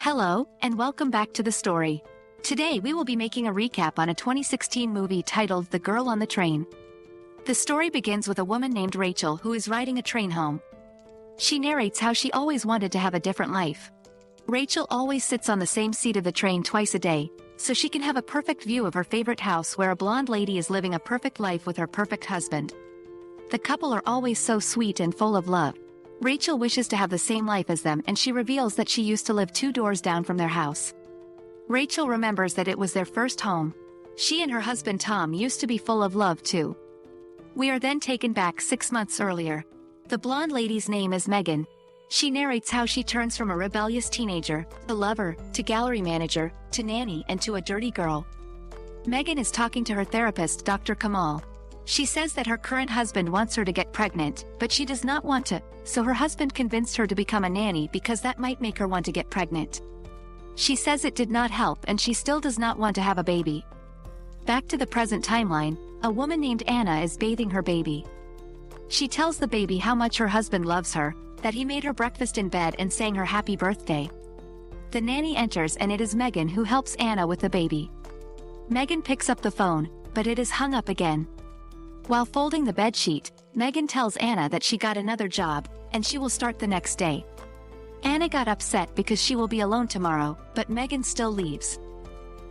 Hello, and welcome back to the story. Today we will be making a recap on a 2016 movie titled The Girl on the Train. The story begins with a woman named Rachel who is riding a train home. She narrates how she always wanted to have a different life. Rachel always sits on the same seat of the train twice a day, so she can have a perfect view of her favorite house where a blonde lady is living a perfect life with her perfect husband. The couple are always so sweet and full of love. Rachel wishes to have the same life as them, and she reveals that she used to live 2 doors down from their house. Rachel remembers that it was their first home. She and her husband Tom used to be full of love too. We are then taken back 6 months earlier. The blonde lady's name is Megan. She narrates how she turns from a rebellious teenager, to lover, to gallery manager, to nanny, and to a dirty girl. Megan is talking to her therapist, Dr. Kamal. She says that her current husband wants her to get pregnant, but she does not want to, so her husband convinced her to become a nanny because that might make her want to get pregnant. She says it did not help and she still does not want to have a baby. Back to the present timeline, a woman named Anna is bathing her baby. She tells the baby how much her husband loves her, that he made her breakfast in bed and sang her happy birthday. The nanny enters and it is Megan who helps Anna with the baby. Megan picks up the phone, but it is hung up again. While folding the bedsheet, Megan tells Anna that she got another job, and she will start the next day. Anna got upset because she will be alone tomorrow, but Megan still leaves.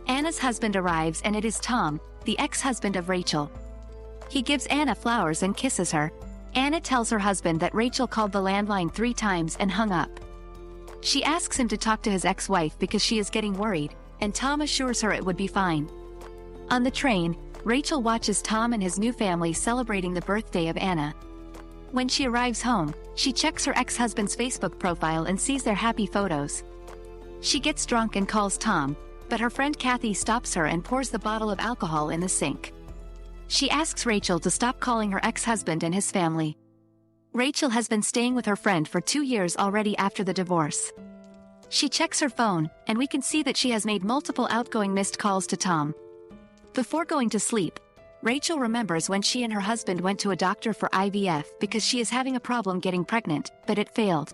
Anna's husband arrives and it is Tom, the ex-husband of Rachel. He gives Anna flowers and kisses her. Anna tells her husband that Rachel called the landline 3 times and hung up. She asks him to talk to his ex-wife because she is getting worried, and Tom assures her it would be fine. On the train, Rachel watches Tom and his new family celebrating the birthday of Anna. When she arrives home, she checks her ex-husband's Facebook profile and sees their happy photos. She gets drunk and calls Tom, but her friend Kathy stops her and pours the bottle of alcohol in the sink. She asks Rachel to stop calling her ex-husband and his family. Rachel has been staying with her friend for 2 years already after the divorce. She checks her phone, and we can see that she has made multiple outgoing missed calls to Tom. Before going to sleep, Rachel remembers when she and her husband went to a doctor for IVF because she is having a problem getting pregnant, but it failed.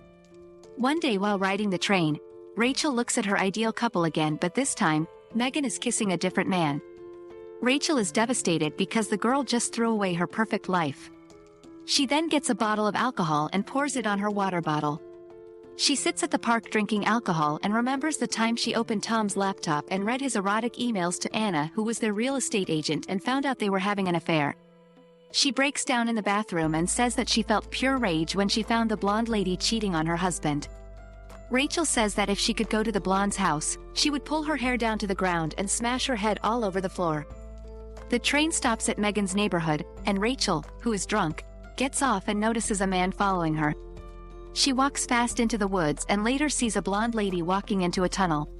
One day while riding the train, Rachel looks at her ideal couple again, but this time, Megan is kissing a different man. Rachel is devastated because the girl just threw away her perfect life. She then gets a bottle of alcohol and pours it on her water bottle. She sits at the park drinking alcohol and remembers the time she opened Tom's laptop and read his erotic emails to Anna, who was their real estate agent, and found out they were having an affair. She breaks down in the bathroom and says that she felt pure rage when she found the blonde lady cheating on her husband. Rachel says that if she could go to the blonde's house, she would pull her hair down to the ground and smash her head all over the floor. The train stops at Megan's neighborhood, and Rachel, who is drunk, gets off and notices a man following her. She walks fast into the woods and later sees a blonde lady walking into a tunnel.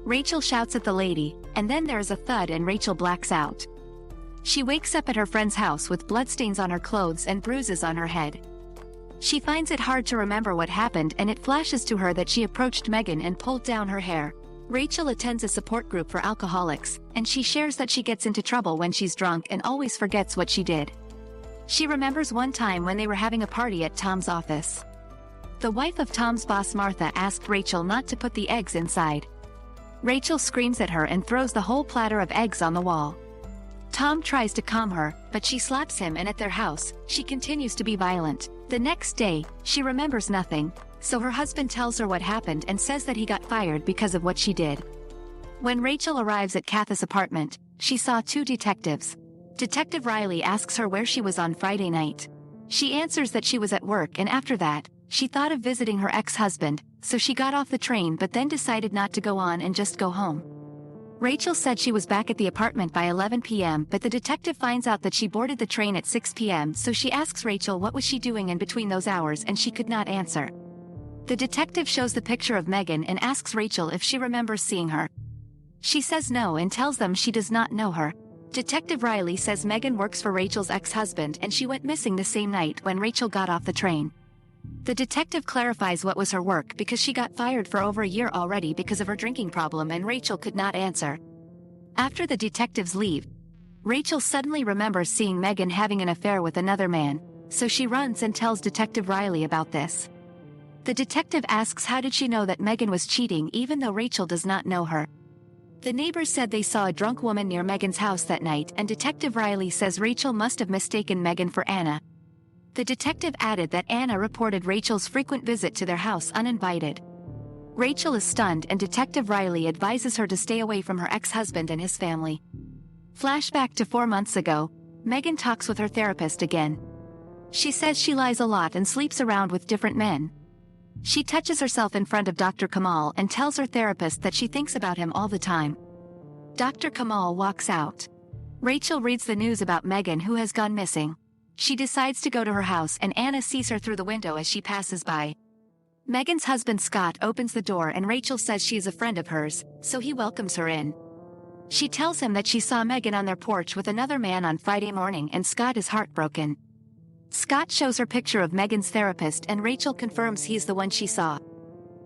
Rachel shouts at the lady, and then there is a thud and Rachel blacks out. She wakes up at her friend's house with bloodstains on her clothes and bruises on her head. She finds it hard to remember what happened, and it flashes to her that she approached Megan and pulled down her hair. Rachel attends a support group for alcoholics, and she shares that she gets into trouble when she's drunk and always forgets what she did. She remembers one time when they were having a party at Tom's office. The wife of Tom's boss, Martha, asked Rachel not to put the eggs inside. Rachel screams at her and throws the whole platter of eggs on the wall. Tom tries to calm her, but she slaps him, and at their house, she continues to be violent. The next day, she remembers nothing, so her husband tells her what happened and says that he got fired because of what she did. When Rachel arrives at Kathy's apartment, she saw 2 detectives. Detective Riley asks her where she was on Friday night. She answers that she was at work, and after that, she thought of visiting her ex-husband, so she got off the train but then decided not to go on and just go home. Rachel said she was back at the apartment by 11 p.m., but the detective finds out that she boarded the train at 6 p.m., so she asks Rachel what was she doing in between those hours, and she could not answer. The detective shows the picture of Megan and asks Rachel if she remembers seeing her. She says no and tells them she does not know her. Detective Riley says Megan works for Rachel's ex-husband and she went missing the same night when Rachel got off the train. The detective clarifies what was her work because she got fired for over a year already because of her drinking problem, and Rachel could not answer. After the detectives leave, Rachel suddenly remembers seeing Megan having an affair with another man, so she runs and tells Detective Riley about this. The detective asks how did she know that Megan was cheating even though Rachel does not know her. The neighbors said they saw a drunk woman near Megan's house that night, and Detective Riley says Rachel must have mistaken Megan for Anna. The detective added that Anna reported Rachel's frequent visit to their house uninvited. Rachel is stunned and Detective Riley advises her to stay away from her ex-husband and his family. Flashback to 4 months ago, Megan talks with her therapist again. She says she lies a lot and sleeps around with different men. She touches herself in front of Dr. Kamal and tells her therapist that she thinks about him all the time. Dr. Kamal walks out. Rachel reads the news about Megan, who has gone missing. She decides to go to her house and Anna sees her through the window as she passes by. Megan's husband Scott opens the door and Rachel says she is a friend of hers, so he welcomes her in. She tells him that she saw Megan on their porch with another man on Friday morning and Scott is heartbroken. Scott shows her picture of Megan's therapist and Rachel confirms he's the one she saw.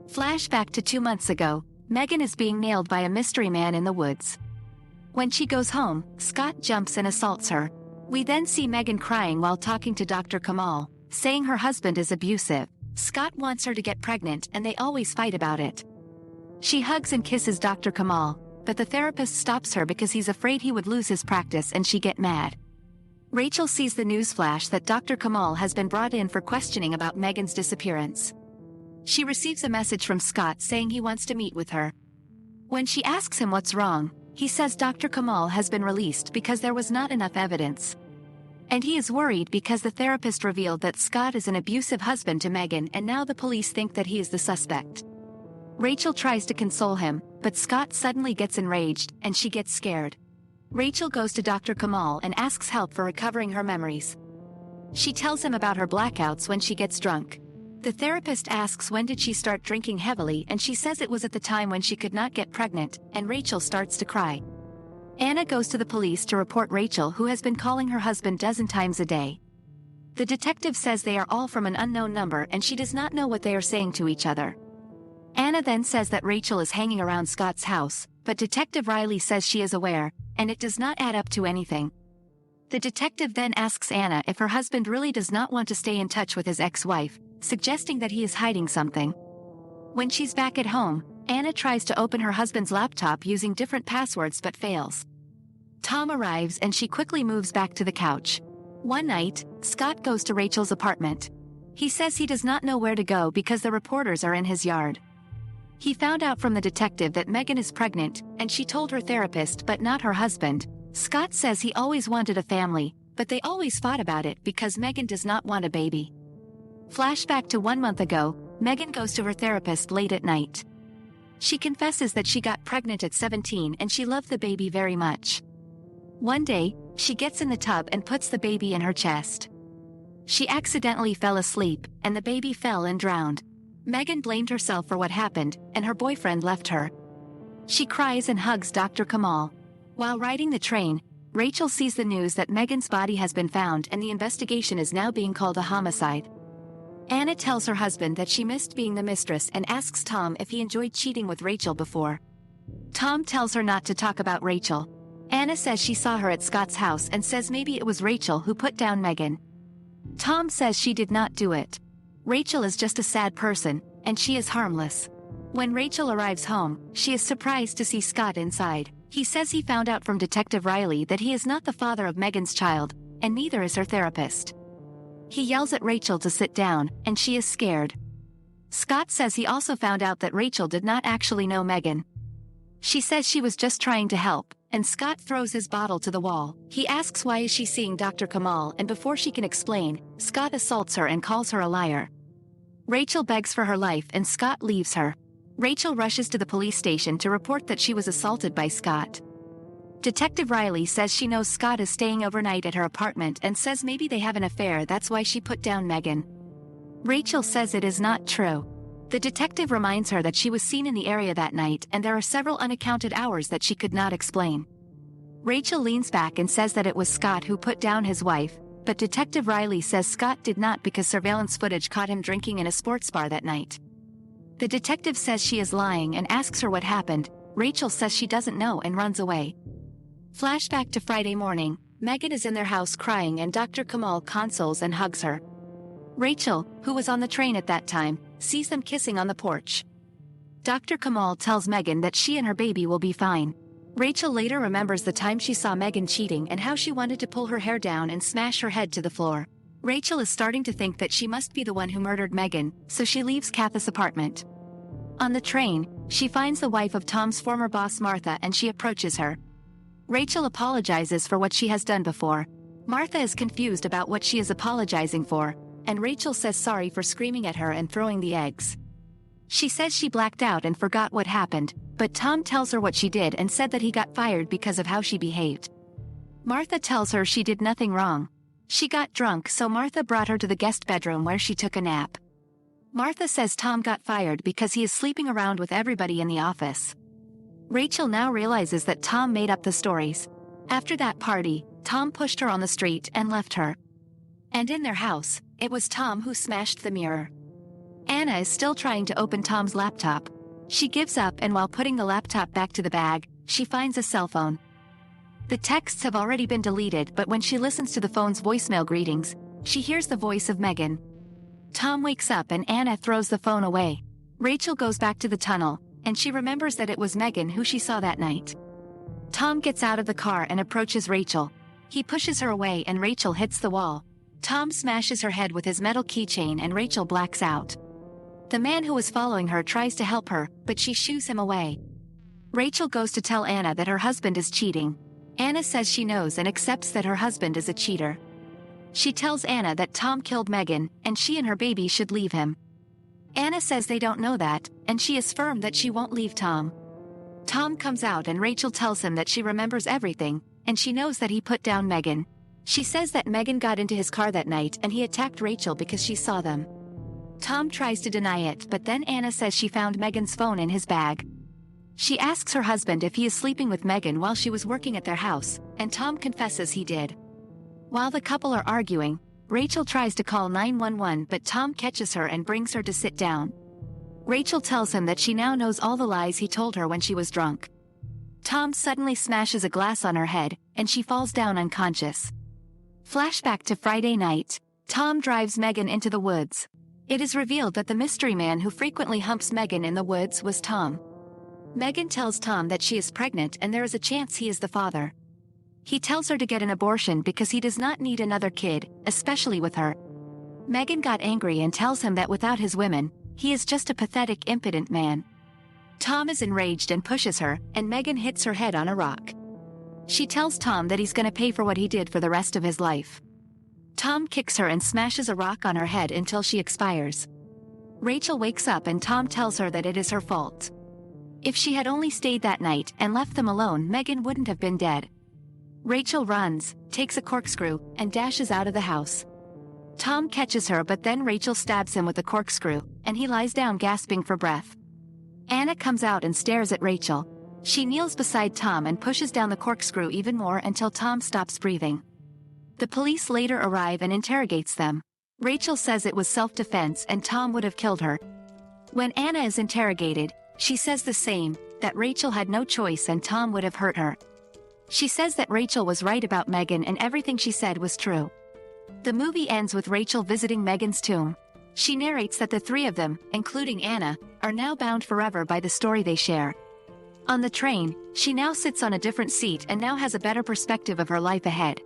Flashback to 2 months ago, Megan is being nailed by a mystery man in the woods. When she goes home, Scott jumps and assaults her. We then see Megan crying while talking to Dr. Kamal, saying her husband is abusive. Scott wants her to get pregnant and they always fight about it. She hugs and kisses Dr. Kamal, but the therapist stops her because he's afraid he would lose his practice and she get mad. Rachel sees the news flash that Dr. Kamal has been brought in for questioning about Megan's disappearance. She receives a message from Scott saying he wants to meet with her. When she asks him what's wrong, he says Dr. Kamal has been released because there was not enough evidence. And he is worried because the therapist revealed that Scott is an abusive husband to Megan and now the police think that he is the suspect. Rachel tries to console him, but Scott suddenly gets enraged and she gets scared. Rachel goes to Dr. Kamal and asks help for recovering her memories. She tells him about her blackouts when she gets drunk. The therapist asks when did she start drinking heavily and she says it was at the time when she could not get pregnant, and Rachel starts to cry. Anna goes to the police to report Rachel, who has been calling her husband 12 times a day. The detective says they are all from an unknown number and she does not know what they are saying to each other. Anna then says that Rachel is hanging around Scott's house, but Detective Riley says she is aware, and it does not add up to anything. The detective then asks Anna if her husband really does not want to stay in touch with his ex-wife, suggesting that he is hiding something. When she's back at home, Anna tries to open her husband's laptop using different passwords but fails. Tom arrives and she quickly moves back to the couch. One night, Scott goes to Rachel's apartment. He says he does not know where to go because the reporters are in his yard. He found out from the detective that Megan is pregnant, and she told her therapist but not her husband. Scott says he always wanted a family, but they always fought about it because Megan does not want a baby. Flashback to 1 month ago, Megan goes to her therapist late at night. She confesses that she got pregnant at 17 and she loved the baby very much. One day, she gets in the tub and puts the baby in her chest. She accidentally fell asleep, and the baby fell and drowned. Megan blamed herself for what happened, and her boyfriend left her. She cries and hugs Dr. Kamal. While riding the train, Rachel sees the news that Megan's body has been found and the investigation is now being called a homicide. Anna tells her husband that she missed being the mistress and asks Tom if he enjoyed cheating with Rachel before. Tom tells her not to talk about Rachel. Anna says she saw her at Scott's house and says maybe it was Rachel who put down Megan. Tom says she did not do it. Rachel is just a sad person, and she is harmless. When Rachel arrives home, she is surprised to see Scott inside. He says he found out from Detective Riley that he is not the father of Megan's child, and neither is her therapist. He yells at Rachel to sit down, and she is scared. Scott says he also found out that Rachel did not actually know Megan. She says she was just trying to help, and Scott throws his bottle to the wall. He asks why is she seeing Dr. Kamal, and before she can explain, Scott assaults her and calls her a liar. Rachel begs for her life and Scott leaves her. Rachel rushes to the police station to report that she was assaulted by Scott. Detective Riley says she knows Scott is staying overnight at her apartment and says maybe they have an affair, that's why she put down Megan. Rachel says it is not true. The detective reminds her that she was seen in the area that night and there are several unaccounted hours that she could not explain. Rachel leans back and says that it was Scott who put down his wife, but Detective Riley says Scott did not because surveillance footage caught him drinking in a sports bar that night. The detective says she is lying and asks her what happened. Rachel says she doesn't know and runs away. Flashback to Friday morning, Megan is in their house crying and Dr. Kamal consoles and hugs her. Rachel, who was on the train at that time, sees them kissing on the porch. Dr. Kamal tells Megan that she and her baby will be fine. Rachel later remembers the time she saw Megan cheating and how she wanted to pull her hair down and smash her head to the floor. Rachel is starting to think that she must be the one who murdered Megan, so she leaves Kath's apartment. On the train, she finds the wife of Tom's former boss Martha and she approaches her. Rachel apologizes for what she has done before. Martha is confused about what she is apologizing for, and Rachel says sorry for screaming at her and throwing the eggs. She says she blacked out and forgot what happened, but Tom tells her what she did and said that he got fired because of how she behaved. Martha tells her she did nothing wrong. She got drunk, so Martha brought her to the guest bedroom where she took a nap. Martha says Tom got fired because he is sleeping around with everybody in the office. Rachel now realizes that Tom made up the stories. After that party, Tom pushed her on the street and left her. And in their house, it was Tom who smashed the mirror. Anna is still trying to open Tom's laptop. She gives up, and while putting the laptop back to the bag, she finds a cell phone. The texts have already been deleted, but when she listens to the phone's voicemail greetings, she hears the voice of Megan. Tom wakes up and Anna throws the phone away. Rachel goes back to the tunnel, and she remembers that it was Megan who she saw that night. Tom gets out of the car and approaches Rachel. He pushes her away and Rachel hits the wall. Tom smashes her head with his metal keychain and Rachel blacks out. The man who was following her tries to help her, but she shoos him away. Rachel goes to tell Anna that her husband is cheating. Anna says she knows and accepts that her husband is a cheater. She tells Anna that Tom killed Megan, and she and her baby should leave him. Anna says they don't know that, and she is firm that she won't leave Tom. Tom comes out and Rachel tells him that she remembers everything, and she knows that he put down Megan. She says that Megan got into his car that night and he attacked Rachel because she saw them. Tom tries to deny it, but then Anna says she found Megan's phone in his bag. She asks her husband if he is sleeping with Megan while she was working at their house, and Tom confesses he did. While the couple are arguing, Rachel tries to call 911, but Tom catches her and brings her to sit down. Rachel tells him that she now knows all the lies he told her when she was drunk. Tom suddenly smashes a glass on her head, and she falls down unconscious. Flashback to Friday night. Tom drives Megan into the woods. It is revealed that the mystery man who frequently humps Megan in the woods was Tom. Megan tells Tom that she is pregnant and there is a chance he is the father. He tells her to get an abortion because he does not need another kid, especially with her. Megan got angry and tells him that without his women, he is just a pathetic, impotent man. Tom is enraged and pushes her, and Megan hits her head on a rock. She tells Tom that he's gonna pay for what he did for the rest of his life. Tom kicks her and smashes a rock on her head until she expires. Rachel wakes up and Tom tells her that it is her fault. If she had only stayed that night and left them alone, Megan wouldn't have been dead. Rachel runs, takes a corkscrew, and dashes out of the house. Tom catches her, but then Rachel stabs him with a corkscrew, and he lies down gasping for breath. Anna comes out and stares at Rachel. She kneels beside Tom and pushes down the corkscrew even more until Tom stops breathing. The police later arrive and interrogates them. Rachel says it was self-defense and Tom would have killed her. When Anna is interrogated, she says the same, that Rachel had no choice and Tom would have hurt her. She says that Rachel was right about Megan and everything she said was true. The movie ends with Rachel visiting Megan's tomb. She narrates that the three of them, including Anna, are now bound forever by the story they share. On the train, she now sits on a different seat and now has a better perspective of her life ahead.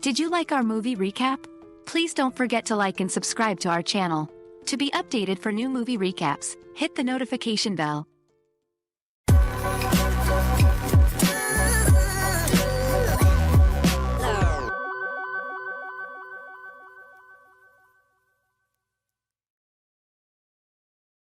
Did you like our movie recap? Please don't forget to like and subscribe to our channel. To be updated for new movie recaps, hit the notification bell.